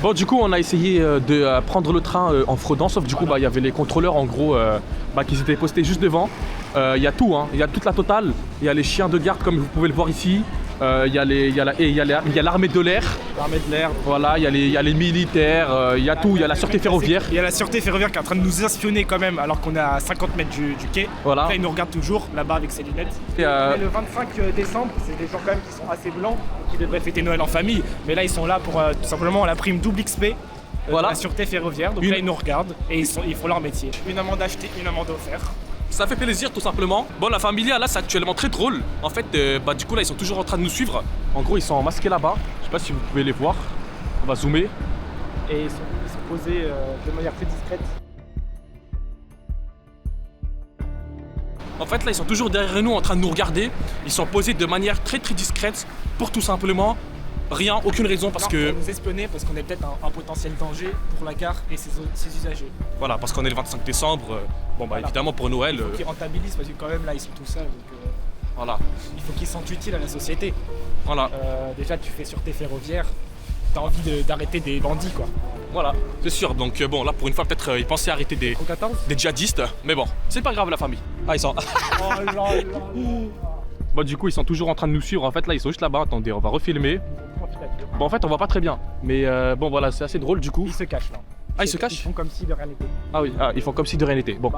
Bon, du coup, on a essayé de prendre le train en fraudant, sauf du coup, il y avait les contrôleurs en gros qui s'étaient postés juste devant. Il y a tout, hein. Il y a toute la totale. Il y a les chiens de garde, comme vous pouvez le voir ici. Il y a l'armée de l'air. L'armée de l'air. Voilà, il y a les militaires, il y a tout, il y a la sûreté ferroviaire. Il y a la sûreté ferroviaire qui est en train de nous espionner quand même, alors qu'on est à 50 mètres du quai. Voilà. Là, ils nous regardent toujours là-bas avec ses lunettes. Et Mais le 25 décembre, c'est des gens quand même qui sont assez blancs, qui devraient fêter Noël en famille. Mais là, ils sont là pour tout simplement la prime double XP. Voilà. La sûreté ferroviaire. Donc là, ils nous regardent et ils font leur métier. Une amende achetée, une amende offerte. Ça fait plaisir tout simplement. Bon, la Familia là c'est actuellement très drôle. En fait du coup là ils sont toujours en train de nous suivre. En gros ils sont masqués là-bas. Je sais pas si vous pouvez les voir. On va zoomer. Et ils sont posés de manière très discrète. En fait là ils sont toujours derrière nous en train de nous regarder. Ils sont posés de manière très discrète pour tout simplement rien, aucune raison parce que... Pour nous espionner parce qu'on est peut-être un potentiel danger pour la gare et ses usagers. Voilà, parce qu'on est le 25 décembre. Voilà. Évidemment pour Noël... Il faut qu'ils rentabilisent parce que quand même là ils sont tout seuls. Donc, voilà. Il faut qu'ils sentent utiles à la société. Voilà. Déjà tu fais sûreté ferroviaire, t'as envie d'arrêter des bandits quoi. Voilà, c'est sûr. Donc bon là pour une fois peut-être ils pensaient arrêter des djihadistes. Mais bon, c'est pas grave la famille. Ah ils sont... Oh là là. Bon du coup ils sont toujours en train de nous suivre. En fait là ils sont juste là-bas. Attendez, on va refilmer. Bon en fait on voit pas très bien. Mais bon voilà, c'est assez drôle du coup. Ils se cachent là. Ah ils se cachent? Ils font comme si de rien n'était. Ah oui, ils font comme si de rien n'était. Bon.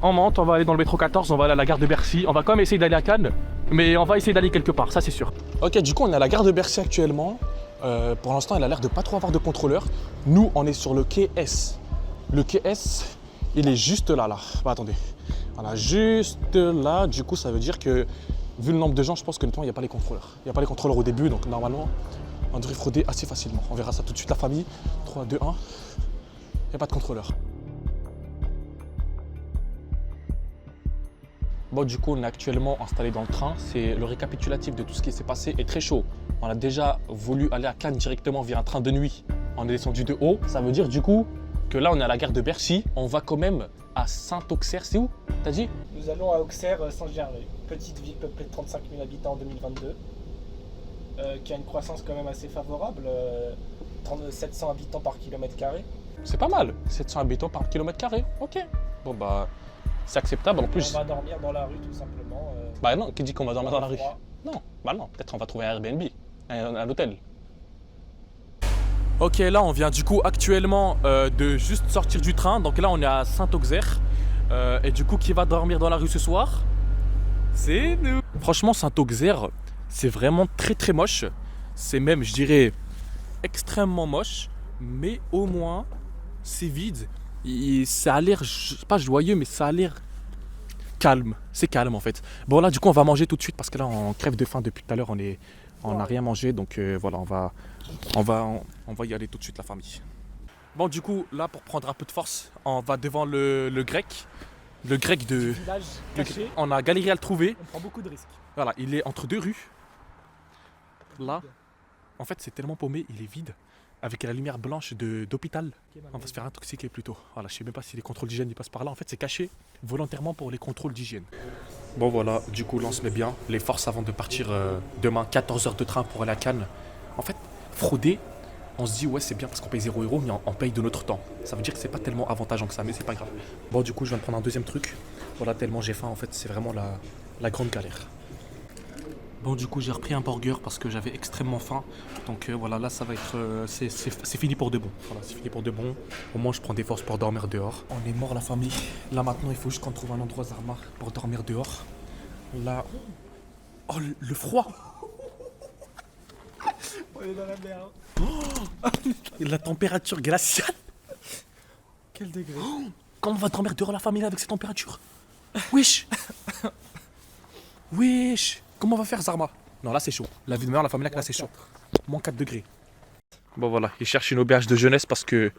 On monte, on va aller dans le métro 14, on va aller à la gare de Bercy. On va quand même essayer d'aller à Cannes, mais on va essayer d'aller quelque part, ça c'est sûr. Ok, du coup on est à la gare de Bercy actuellement. Pour l'instant elle a l'air de pas trop avoir de contrôleurs. Nous on est sur le quai S. Le quai S, il est juste là. Bah, attendez. Voilà, juste là. Du coup ça veut dire que, vu le nombre de gens, je pense que honnêtement il n'y a pas les contrôleurs. Il n'y a pas les contrôleurs au début, donc normalement on devrait frauder assez facilement. On verra ça tout de suite la famille. 3, 2, 1. Il n'y a pas de contrôleur. Bon, du coup, on est actuellement installé dans le train. C'est le récapitulatif de tout ce qui s'est passé est très chaud. On a déjà voulu aller à Cannes directement via un train de nuit. On est descendu de haut. Ça veut dire du coup que là, on est à la gare de Bercy. On va quand même à Saint-Auxerre. C'est où, t'as dit? Nous allons à Auxerre, Saint-Gervais. Petite ville peuplée de 35 000 habitants en 2022. Qui a une croissance quand même assez favorable. 700 habitants par kilomètre carré. C'est pas mal. 700 habitants par kilomètre carré. Ok. Bon, bah... c'est acceptable en plus. On va dormir dans la rue tout simplement. Bah non, qui dit qu'on va dormir dans la rue? Non, bah non, peut-être on va trouver un Airbnb, un hôtel. Ok, là on vient du coup actuellement de juste sortir du train. Donc là on est à Saint-Auxerre. Et du coup qui va dormir dans la rue ce soir? C'est nous. Franchement Saint-Auxerre, c'est vraiment très moche. C'est même, je dirais, extrêmement moche. Mais au moins, c'est vide. Ça a l'air, pas joyeux, mais ça a l'air calme. C'est calme en fait. Bon là du coup on va manger tout de suite parce que là on crève de faim depuis tout à l'heure. On n'a rien mangé, donc voilà, on va y aller tout de suite la famille. Bon du coup là pour prendre un peu de force, on va devant le grec. Le grec de... village caché. On a galéré à le trouver. On prend beaucoup de risques. Voilà, il est entre deux rues. Là, en fait c'est tellement paumé, il est vide. Avec la lumière blanche d'hôpital. On va se faire intoxiquer plutôt. Voilà, je sais même pas si les contrôles d'hygiène ils passent par là. En fait, c'est caché volontairement pour les contrôles d'hygiène. Bon voilà, du coup là on se met bien les forces avant de partir demain 14 heures de train pour aller à Cannes. En fait, frauder, on se dit ouais c'est bien parce qu'on paye 0 €, mais on paye de notre temps. Ça veut dire que c'est pas tellement avantageant que ça, mais c'est pas grave. Bon du coup je viens de prendre un deuxième truc. Voilà, tellement j'ai faim en fait, c'est vraiment la grande galère. Bon du coup j'ai repris un burger parce que j'avais extrêmement faim. Donc voilà, là ça va être... c'est fini pour de bon. Voilà, c'est fini pour de bon. Au moins je prends des forces pour dormir dehors. On est mort la famille. Là maintenant il faut juste qu'on trouve un endroit Zarma pour dormir dehors. Là... Oh le froid. On est dans la mer. Oh, la température glaciale. Quel degré. Comment on va dormir dehors la famille avec cette température? Wesh. Wesh. Comment on va faire Zarma? Non là c'est chaud. La vie de mère, la famille là c'est chaud. Moins 4 degrés. Bon voilà, il cherche une auberge de jeunesse parce que...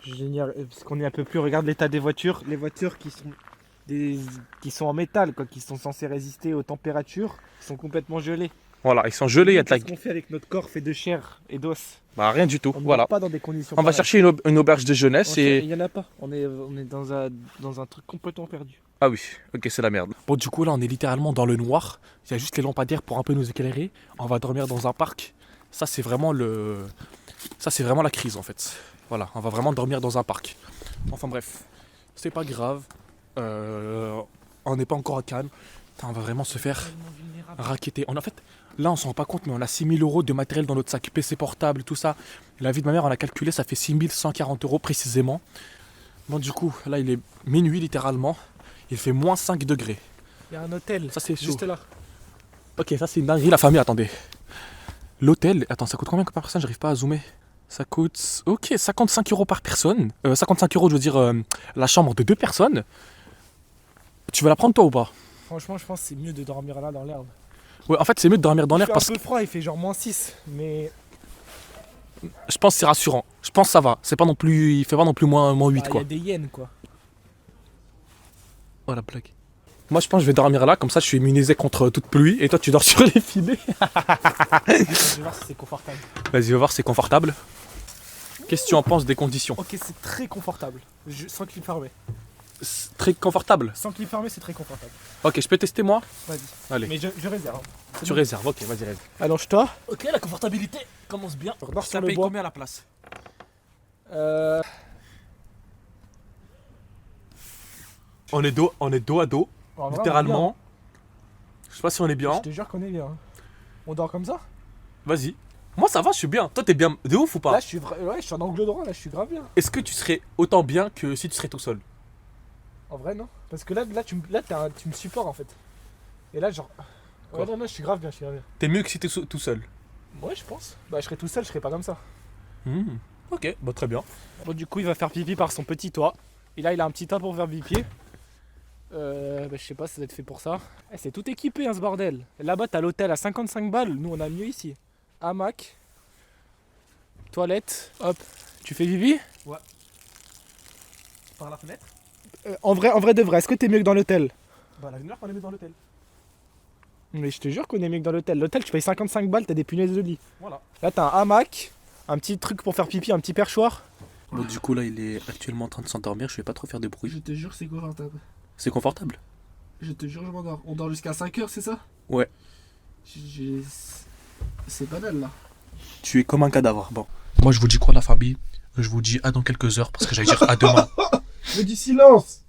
Génial, parce qu'on est un peu plus... Regarde l'état des voitures. Les voitures qui sont en métal, quoi, qui sont censées résister aux températures, sont complètement gelées. Voilà, ils sont gelés. Qu'est-ce qu'on fait avec notre corps fait de chair et d'os? Bah rien du tout, On ne voilà. pas dans des conditions on va chercher une auberge de jeunesse et... Il n'y en a pas, on est dans un truc complètement perdu. Ah oui, ok c'est la merde. Bon du coup là on est littéralement dans le noir. Il y a juste les lampadaires pour un peu nous éclairer. On va dormir dans un parc. Ça c'est vraiment Ça, c'est vraiment la crise en fait. Voilà, on va vraiment dormir dans un parc. Enfin bref, c'est pas grave. On n'est pas encore à Cannes. Putain, on va vraiment se faire racketter. En fait, là, on s'en rend pas compte, mais on a 6 000 € de matériel dans notre sac. PC portable, tout ça. La vie de ma mère, on a calculé, ça fait 6 140 € précisément. Bon, du coup, là, il est minuit littéralement. Il fait moins 5 degrés. Il y a un hôtel. Ça, c'est chaud. Juste là. Ok, ça, c'est une dinguerie, la famille. Attendez. L'hôtel, attends, ça coûte combien par personne? J'arrive pas à zoomer. Ça coûte, ok, 55 € par personne. 55 €, je veux dire, la chambre de 2 personnes. Tu vas la prendre toi ou pas? Franchement, je pense que c'est mieux de dormir là dans l'herbe. Ouais, en fait, c'est mieux de dormir dans l'air parce Il fait que un peu froid, il fait genre moins 6. Mais je pense que c'est rassurant. Je pense que ça va. C'est pas non plus, il fait pas non plus moins 8 il y quoi. a des hyènes quoi. Oh la blague. Moi, je pense que je vais dormir là, comme ça, je suis immunisé contre toute pluie. Et toi, tu dors sur les filets. Je vais voir si c'est confortable. Vas-y, va voir, c'est confortable. Qu'est-ce que tu en penses des conditions? Ok, c'est très confortable. Sans clip fermé. C'est très confortable. Sans clip fermé, c'est très confortable. Ok, je peux tester moi? Vas-y. Allez. Mais je réserve. Tu réserves, ok, vas-y, réserve. Allonge-toi. Ok, la confortabilité commence bien. Redors Ça sur le paye bois. combien la place? On est dos à dos, En vrai, littéralement. Je sais pas si on est on est bien. bien. Je te jure qu'on est bien. On dort comme ça? Vas-y. Moi ça va, je suis bien. Toi t'es bien de ouf ou pas? Là, ouais, je suis en angle droit, là, je suis grave bien. Est-ce que tu serais autant bien que si tu serais tout seul? En vrai, non. Parce que là tu me supportes en fait. Et là, genre. Quoi? Ouais, non, je suis grave bien, je suis grave bien. T'es mieux que si t'es tout seul. Ouais, je pense. Bah, je serais tout seul, je serais pas comme ça. Ok, bah très bien. Bon, du coup, il va faire pipi par son petit toit. Et là, il a un petit toit pour faire pipi. Bah, je sais pas, ça doit être fait pour ça. Eh, c'est tout équipé, hein, ce bordel. Là-bas, t'as l'hôtel à 55 balles. Nous, on a mieux ici. Hamac. Toilette. Hop. Tu fais pipi? Par la fenêtre? En vrai de vrai, est-ce que t'es mieux que dans l'hôtel? Bah la lumière qu'on est mis dans l'hôtel. Mais je te jure qu'on est mieux que dans l'hôtel. L'hôtel, tu payes 55 balles, t'as des punaises de lit. Voilà. Là, t'as un hamac, un petit truc pour faire pipi, un petit perchoir. Bon du coup là il est actuellement en train de s'endormir, je vais pas trop faire de bruit. Je te jure, c'est confortable. C'est confortable? Je te jure, je m'endors. On dort jusqu'à 5 heures, c'est ça? Ouais. C'est banal là. Tu es comme un cadavre. Bon. Moi je vous dis quoi la famille? Je vous dis à dans quelques heures parce que j'allais dire à demain. Mais du silence!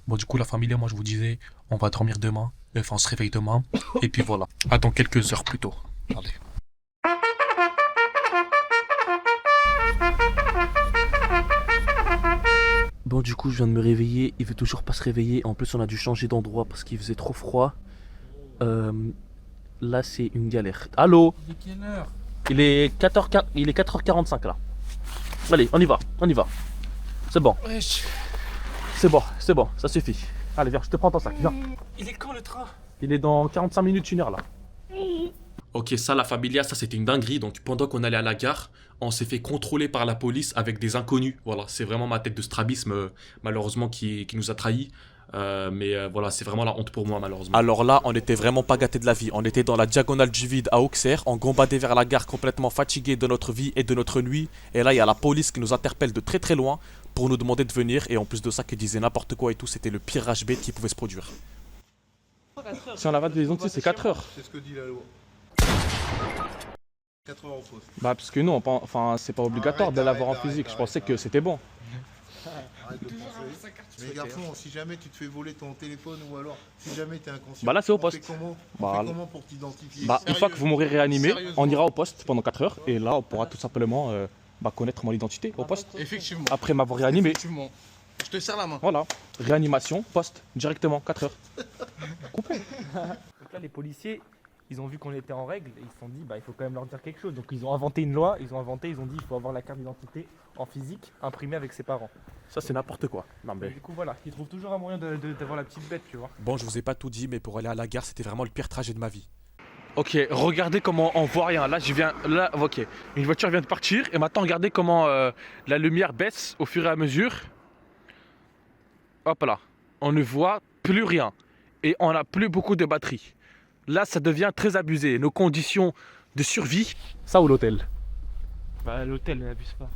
Bon du coup la famille, moi je vous disais, on va dormir demain, enfin on se réveille demain, et puis voilà. À dans quelques heures plus tôt. Allez. Bon du coup je viens de me réveiller, il veut toujours pas se réveiller, en plus on a dû changer d'endroit parce qu'il faisait trop froid. Là c'est une galère. Allô? Il est quelle heure? Il est 4h45 là. Allez, on y va. C'est bon. Wesh. C'est bon, ça suffit. Allez, viens, je te prends ton sac, viens. Il est quand le train? Il est dans 45 minutes, 1 heure là. Ok, ça, la familia, ça c'était une dinguerie. Donc pendant qu'on allait à la gare, on s'est fait contrôler par la police avec des inconnus. Voilà, c'est vraiment ma tête de strabisme, malheureusement, qui nous a trahis. Mais voilà, c'est vraiment la honte pour moi, malheureusement. Alors là, on n'était vraiment pas gâtés de la vie. On était dans la diagonale du vide à Auxerre. On gambadait vers la gare complètement fatigué de notre vie et de notre nuit. Et là, il y a la police qui nous interpelle de très très loin pour nous demander de venir. Et en plus de ça, qui disait n'importe quoi et tout. C'était le pire HB qui pouvait se produire. Si on la va de maison, c'est 4 heures. C'est ce que dit la loi. 4 heures au poste. Bah, parce que nous, enfin, c'est pas obligatoire Arrête, de l'avoir en arrête, physique. arrête, Je pensais arrête. que c'était bon. Arrête de penser. Mais garçon, si jamais tu te fais voler ton téléphone ou alors si jamais t'es inconscient. Bah là, c'est au on fait poste. Comment, Bah, on fait comment pour t'identifier? Bah, une fois que vous m'aurez réanimé, Sérieusement. on ira au poste pendant 4 heures. Et là, on pourra tout simplement connaître mon identité au poste. Effectivement. Après m'avoir réanimé. Effectivement. Je te serre la main. Voilà, réanimation, poste, directement, 4 heures. Donc là, les policiers, ils ont vu qu'on était en règle et ils se sont dit, bah, il faut quand même leur dire quelque chose. Donc ils ont inventé une loi, ils ont dit, il faut avoir la carte d'identité en physique imprimée avec ses parents. Ça, c'est n'importe quoi. Non, Et du coup, voilà, ils trouvent toujours un moyen d'avoir la petite bête, tu vois. Bon, je vous ai pas tout dit, mais pour aller à la gare, c'était vraiment le pire trajet de ma vie. Ok, regardez comment on voit rien. Là, ok, une voiture vient de partir et maintenant, regardez comment la lumière baisse au fur et à mesure. Hop là, on ne voit plus rien et on n'a plus beaucoup de batterie. Là, ça devient très abusé. Nos conditions de survie, ça ou l'hôtel? Bah, l'hôtel, n'abuse pas.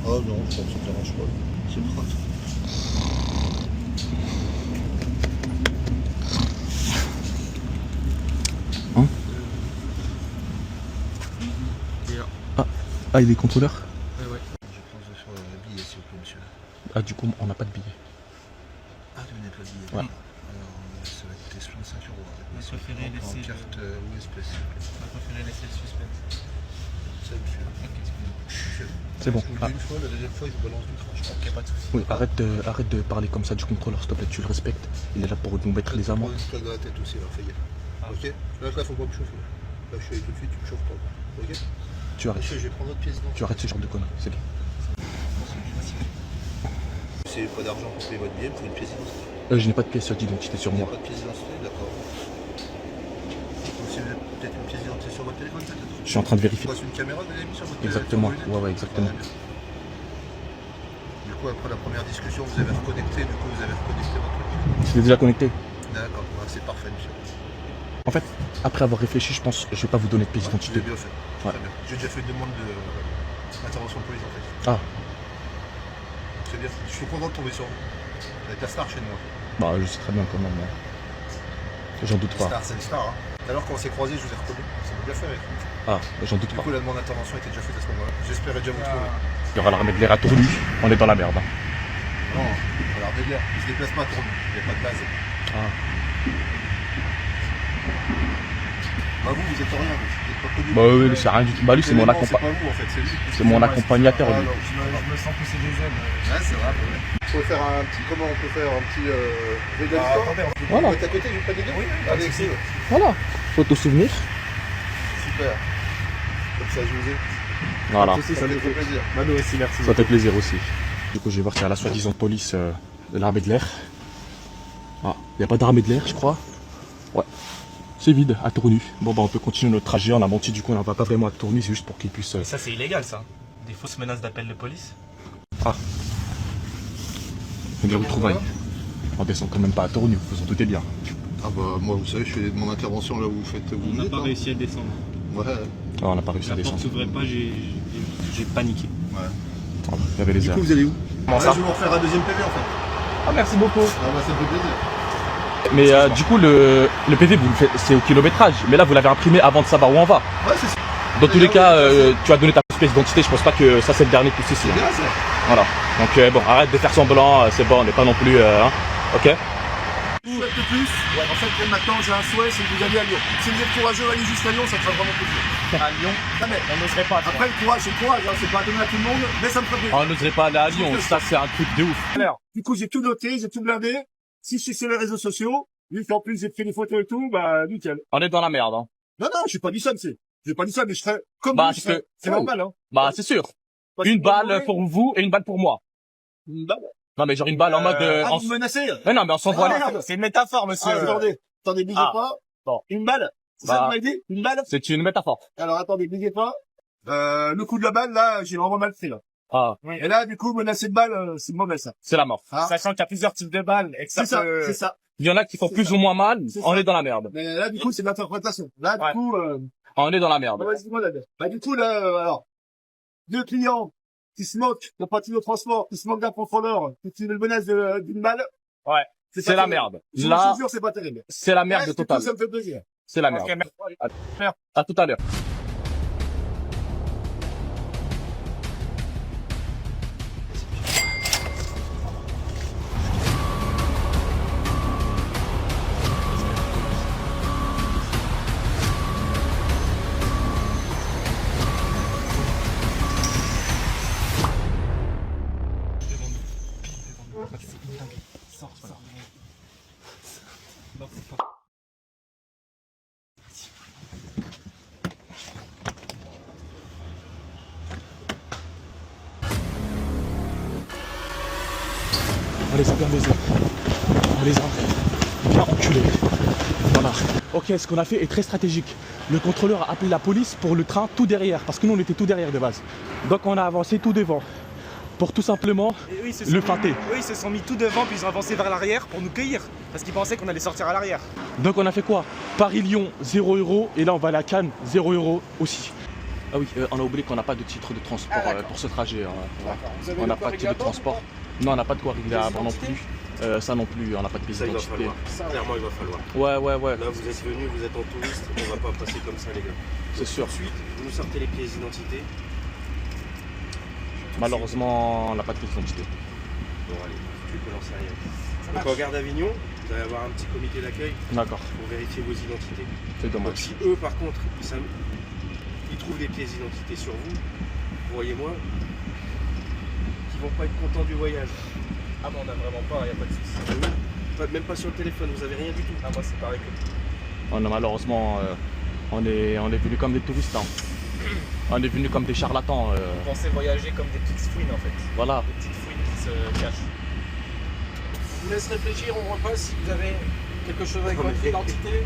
Oh non, ça ne te dérange pas. C'est propre. Hein? Ah, il est contrôleur? Ouais. Je prends sur le billet, s'il vous plaît, monsieur. Ah, du coup, on n'a pas de billet. Ah, vous n'avez pas de billet? Ouais. Alors, ça va être 65 €. Vous préférez laisser en carte ou espèce, s'il vous plaît. Vous préférez laisser le suspense. Ça, monsieur. Monsieur. C'est bon. Vous le dites une fois, la deuxième fois, il vous balance du tranche. Ok, pas de soucis. Oui, arrête de parler comme ça du contrôleur, s'il te plaît, tu le respectes. Il est là pour nous mettre les amendes. Une plaque dans la tête aussi, alors fais gaffe. Ok? Là, faut pas me chauffer. Là, je suis allé tout de suite, tu me chauffes pas. Ok? Tu arrêtes. Monsieur, je vais prendre votre pièce d'identité. Tu arrêtes ce genre de conneries, c'est bien. Si vous n'avez pas d'argent pour payer votre billet, vous faut une pièce d'identité. Je n'ai pas de pièce d'identité sur Vous moi. n'avez pas de pièce d'identité, d'accord. Donc, si vous avez peut-être une pièce d'identité sur votre téléphone, peut-être? Je suis en train de vérifier. C'est une caméra que vous avez mis sur votre Exactement, téléphone? ouais, exactement. Du coup, après la première discussion, vous avez reconnecté, votre truc. Je l'ai déjà connecté. D'accord, ouais, c'est parfait, monsieur. En fait, après avoir réfléchi, je pense que je vais pas vous donner de pièce Vous d'identité. avez bien fait. Ouais. Très bien. J'ai déjà fait une demande d'intervention de police en fait. Ah, C'est bien. Je suis content de tomber sur vous. Vous êtes la star chez moi. bah je sais très bien quand même. J'en doute pas. Star, c'est une star. Hein. Alors quand on s'est croisés, je vous ai reconnu. Ça m'a bien fait rire. Ah, j'en doute Du pas. coup, la demande d'intervention était déjà faite à ce moment-là. J'espérais déjà vous trouver. Il y aura l'armée de l'air à Tournu, on est dans la merde. Hein. Non, alors Dégler, il se déplace pas à Tournu. Il n'y a pas de base. Ah. Bah vous êtes rien. Vous êtes pas connu. Bah oui, c'est rien du tout. Bah lui, c'est mon C'est accompagnateur. pas vous en fait, c'est lui. C'est mon accompagnateur, lui. Je me sens pousser des ailes. Ouais, c'est vrai. On peut faire un petit. Comment on peut faire un petit. Attendez, on peut Voilà, Vous êtes à côté, je vous prends des gars? Oui, Allez, excellent. voilà. Photo souvenir. Super. Comme ça, je vous ai. Voilà. Ça nous fait plaisir. Bah, nous aussi, merci. Ça fait plaisir aussi. Du coup, je vais voir s'il y a la soi-disant police de l'armée de l'air. Ah, il n'y a pas d'armée de l'air, je crois. Ouais. C'est vide, à Tournu. Bon, bah, on peut continuer notre trajet. On a menti, du coup, on va pas vraiment à Tournu. C'est juste pour qu'ils puissent. Et ça, c'est illégal, ça. Des fausses menaces d'appel de police. Des retrouvailles. On descend quand même pas à Tournu, vous en doutez bien. Ah bah moi vous savez je fais mon intervention là où vous faites vous On n'a venez, pas non réussi à descendre. Ouais, Ah, on n'a pas réussi à La porte descendre. s'ouvrait pas, j'ai paniqué. ouais. Voilà, il y avait les Du airs. coup vous allez où? Comment Là, ça je vais vous refaire un deuxième PV en fait. Ah, merci beaucoup. Ah bah ça me fait plaisir. Mais du coup, le PV, vous le faites, c'est au kilométrage. Mais là, vous l'avez imprimé avant de savoir où on va. Ouais c'est ça. Dans tous les cas, tu as donné ta pièce d'identité. Je pense pas que ça, c'est le dernier coup ici. C'est bien ça. Voilà. Donc, bon, arrête de faire semblant. C'est bon, on n'est pas non plus. Hein. Ok. Vous faites le plus. Ouais. En fait là, maintenant j'ai un souhait, c'est que vous allez à Lyon. Si vous êtes courageux, allez juste à Lyon, ça me fera vraiment plaisir. À Lyon, Non mais on n'oserait pas. après le courage, c'est le courage, hein, c'est pas donné à tout le monde, mais ça me ferait plaisir. On n'oserait pas aller à Lyon. Ça, c'est un truc de ouf. Du coup j'ai tout noté, j'ai tout blindé. Si je suis sur les réseaux sociaux, vu qu'en plus j'ai pris des photos et tout, bah nickel. On est dans la merde. Hein. Non, je suis pas dit ça, monsieur. J'ai pas dit ça, mais je serais comme Bah, vous, je serais- c'est oh. normal, hein. Bah, c'est sûr. Parce Une que balle moi, pour vous et une balle pour moi. Une balle. Non, mais genre une balle en mode. Ah, en- vous me menacez? Mais non, mais on s'envoie. Ah, merde. C'est une métaphore, monsieur. Ah, attendez, bougez Ah. pas. Bon. Une balle. C'est ça Bah. que vous m'avez dit? Une balle? C'est une métaphore. Alors, attendez, bougez pas. Le coup de la balle, là, j'ai vraiment mal pris, là. Ah, Et là, du coup, menacer de balle, c'est mauvais, ça. c'est la mort. Ah. Sachant qu'il y a plusieurs types de balles et que ça C'est ça, peut... c'est ça. Il y en a qui font C'est plus ça. ou moins mal. C'est On ça. est dans la merde. Mais là, du coup, c'est de l'interprétation. Là, Ouais. du coup, On est dans la merde. vas-y, dis-moi, là. Bah, du coup, là, alors, deux clients qui se moquent d'un parti de transport, qui se moquent d'un contrôleur, qui le menace d'une balle. Ouais. pas C'est la terrible. merde. Je Là, vous jure, c'est pas terrible. c'est la merde Ouais, du coup, totale. ça me fait plaisir. C'est la Ok, merde. merci. À tout à l'heure. On les a bien baisés. On les a bien enculés. Voilà. Ok, ce qu'on a fait est très stratégique. Le contrôleur a appelé la police pour le train tout derrière, parce que nous on était tout derrière de base. Donc on a avancé tout devant, pour tout simplement Et eux, ils se le sont feinter. eux, ils se sont mis tout devant, puis ils ont avancé vers l'arrière pour nous cueillir. Parce qu'ils pensaient qu'on allait sortir à l'arrière. Donc on a fait quoi? Paris-Lyon, 0 €, et là on va à la Cannes, 0 € aussi. Ah oui, on a oublié qu'on n'a pas de titre de transport pour ce trajet. Voilà. Vous avez On de n'a quoi pas de titre de régler à bord transport. Non, on n'a pas de quoi régler à Pièce bord non d'identité plus. Ça non plus, on n'a pas de pièce Ça, il va d'identité. falloir. Clairement, il va falloir. Ouais. Là, vous êtes venus, vous êtes en touriste, on va pas passer comme ça, les gars. C'est sûr. Ensuite, vous nous sortez les pièces d'identité. Malheureusement, on n'a pas de pièce d'identité. Bon, allez, tu peux lancer rien. Donc, en garde Avignon, vous allez avoir un petit comité d'accueil D'accord, pour vérifier vos identités. c'est Donc, dommage. si eux, par contre, ils trouvent des pièces d'identité sur vous, croyez-moi, qu'ils vont pas être contents du voyage. Ah, mais on a vraiment pas, y a pas de soucis. Même pas sur le téléphone, vous avez rien du tout. Ah, moi, c'est pareil que Malheureusement, on est venus comme des touristes. Hein. On est venus comme des charlatans. vous pensez voyager comme des petites fouines en fait. Voilà. Des petites fouines qui se cachent. Je vous laisse réfléchir, on repasse si vous avez quelque chose avec Non, votre mais- identité.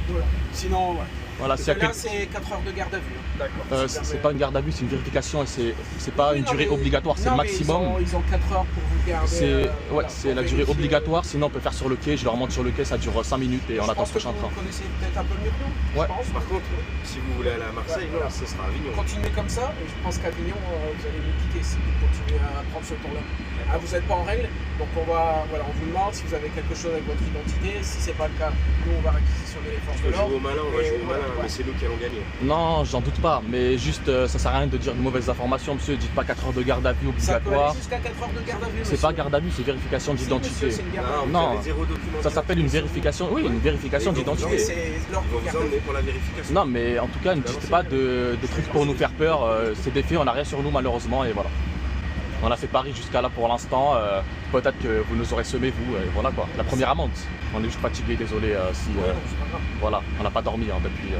Voilà. Sinon, ouais. Voilà, Parce s'il y que a là, quel- c'est 4 heures de garde à vue. D'accord. c'est pas une garde à vue, c'est une vérification et c'est pas Oui, une non, durée mais- obligatoire, c'est non, le mais maximum. Ils ont 4 heures pour vous garder. C'est voilà, c'est pour la durée vérifier. obligatoire, sinon on peut faire sur le quai, je leur monte sur le quai, ça dure 5 minutes et on Je attend pense ce que prochain train. vous connaissez peut-être un peu mieux que nous. Ouais. Je pense. Par contre, si vous voulez aller à Marseille, Voilà. non, ce sera Avignon. Continuez comme ça, et je pense qu'Avignon, vous allez nous quitter si vous continuez à prendre ce tour-là. Ah, vous n'êtes pas en règle, donc on vous demande si vous avez quelque chose avec votre identité. Si c'est pas le cas, nous on va réquisitionner les forces On de va jouer l'ordre. au malin, on va Et jouer au voilà, malin, ouais. mais c'est nous qui allons gagner. Non, j'en doute pas, mais juste ça sert à rien de dire de mauvaises informations, monsieur. Dites pas 4 heures de garde à vue Ça peut obligatoire. aller jusqu'à 4 heures de garde à vue. C'est pas garde à vue, c'est vérification Si, d'identité. monsieur, c'est une garde à vue. Vous Non. avez zéro document. Ça s'appelle une vérification, oui, une vérification Ils vont vous Oui, d'identité. c'est l'ordre Ils vont de vous garde à emmener vue. pour la vérification. Non, mais en tout cas, ne dites pas de trucs pour nous faire peur. C'est des faits, on n'a rien sur nous malheureusement et voilà. On a fait Paris jusqu'à là pour l'instant. Peut-être que vous nous aurez semé vous. Et voilà quoi. La première amende. On est juste fatigué, désolé si. Voilà, on n'a pas dormi hein, depuis.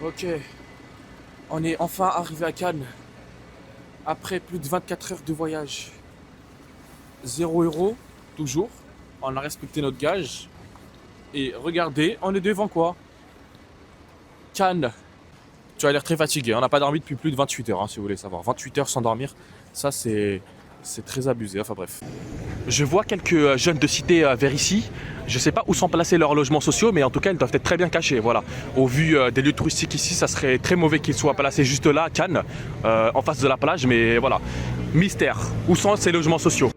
Ok, on est enfin arrivé à Cannes. Après plus de 24 heures de voyage. 0 €, toujours. On a respecté notre gage. Et regardez, on est devant quoi? Cannes. Tu as l'air très fatigué. On n'a pas dormi depuis plus de 28 heures, hein, si vous voulez savoir. 28 heures sans dormir, ça c'est très abusé. Enfin bref. Je vois quelques jeunes de cité vers ici. Je sais pas où sont placés leurs logements sociaux, mais en tout cas, ils doivent être très bien cachés. Voilà. Au vu des lieux touristiques ici, ça serait très mauvais qu'ils soient placés juste là, à Cannes, en face de la plage. Mais voilà. Mystère. Où sont ces logements sociaux?